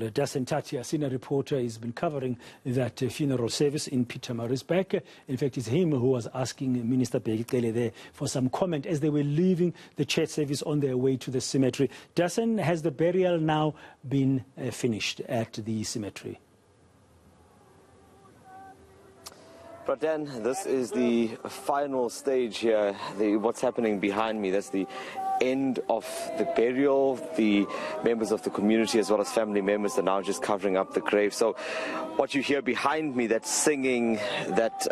Dasen Thathiah, senior reporter, has been covering that funeral service in Pietermaritzburg. In fact, it's him who was asking Minister Bheki there for some comment as they were leaving the church service on their way to the cemetery. Dasen, has the burial now been finished at the cemetery? Pradan, this is the final stage here. What's happening behind me, that's the end of the burial. The members of the community as well as family members are now just covering up the grave. So what you hear behind me, that singing, that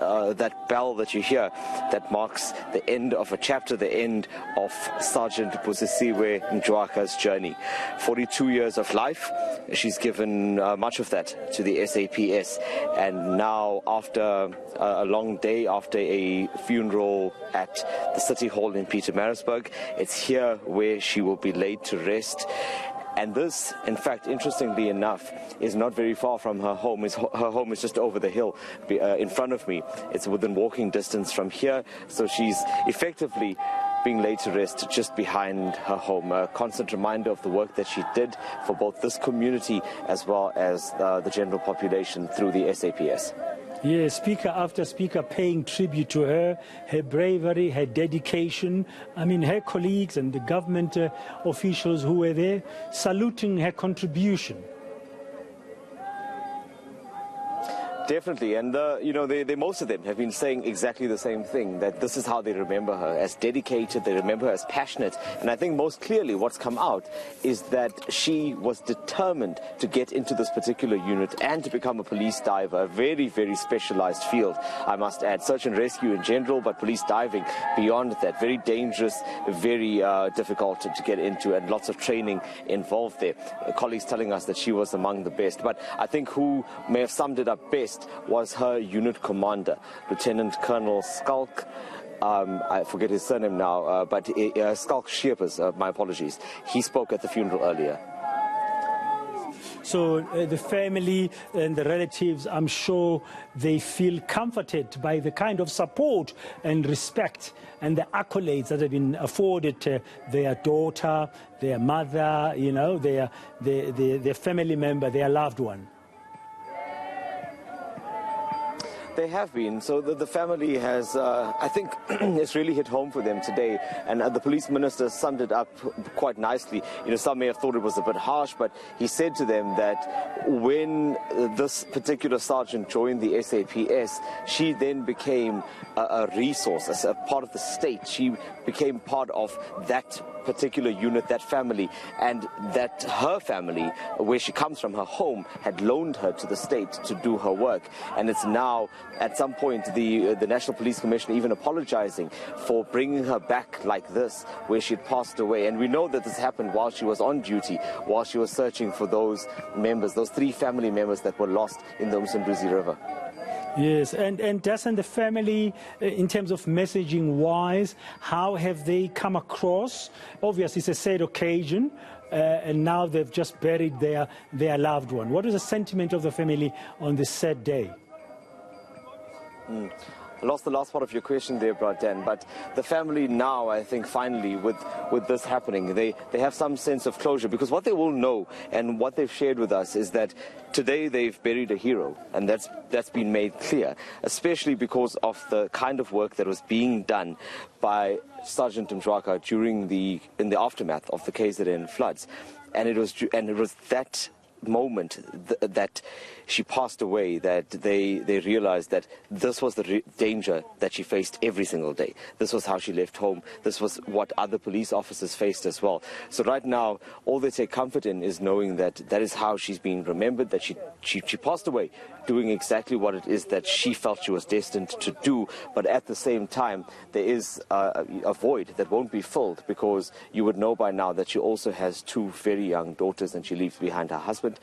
bell that you hear, that marks the end of a chapter, the end of Sergeant Busisiwe Mjwara's journey. 42 years of life. She's given much of that to the SAPS, and now after a long day, after a funeral at the City Hall in Pietermaritzburg, it's here where she will be laid to rest. And this, in fact, interestingly enough, is not very far from her home. Her home is just over the hill in front of me. It's within walking distance from here, so she's effectively being laid to rest just behind her home. A constant reminder of the work that she did for both this community as well as the general population through the SAPS. Yes, speaker after speaker paying tribute to her, her bravery, her dedication. I mean, her colleagues and the government officials who were there saluting her contribution. Definitely, and most of them have been saying exactly the same thing, that this is how they remember her, as dedicated, they remember her as passionate. And I think most clearly what's come out is that she was determined to get into this particular unit and to become a police diver, a very, very specialized field, I must add. Search and rescue in general, but police diving beyond that. Very dangerous, very difficult to get into, and lots of training involved there. Colleagues telling us that she was among the best. But I think who may have summed it up best was her unit commander, Lieutenant Colonel Skalk. I forget his surname now, but Skalk Sheepers, my apologies. He spoke at the funeral earlier. So the family and the relatives, I'm sure they feel comforted by the kind of support and respect and the accolades that have been afforded to their daughter, their mother, their family member, their loved one. They have been. So the family has, I think, it's really hit home for them today. And the police minister summed it up quite nicely. Some may have thought it was a bit harsh, but he said to them that when this particular sergeant joined the SAPS, she then became a resource, as a part of the state. She became part of that particular unit, that family, and that her family, where she comes from, her home, had loaned her to the state to do her work. And it's now, at some point, the National Police Commissioner even apologizing for bringing her back like this, where she had passed away. And we know that this happened while she was on duty, while she was searching for those members, those 3 family members that were lost in the Msunduzi River. Yes, and Dasen, the family, in terms of messaging-wise, how have they come across? Obviously, it's a sad occasion, and now they've just buried their loved one. What was the sentiment of the family on this sad day? I lost the last part of your question there, Bradan, but the family now, I think, finally, with this happening, they have some sense of closure, because what they will know and what they've shared with us is that today they've buried a hero, and that's been made clear, especially because of the kind of work that was being done by Sergeant Mjwara in the aftermath of the KZN floods, and it was that moment that she passed away that they realized that this was the danger that she faced every single day. This was how she left home. This was what other police officers faced as well. So right now, all they take comfort in is knowing that that is how she's being remembered, that she passed away doing exactly what it is that she felt she was destined to do. But at the same time, there is a void that won't be filled, because you would know by now that she also has 2 very young daughters, and she leaves behind her husband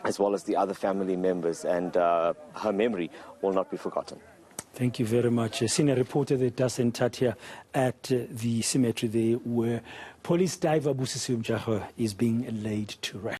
as well as the other family members, and her memory will not be forgotten. Thank you very much. Senior reporter there, Dasen Thathiah, at the cemetery there where police diver Busisiwe Mjwara is being laid to rest.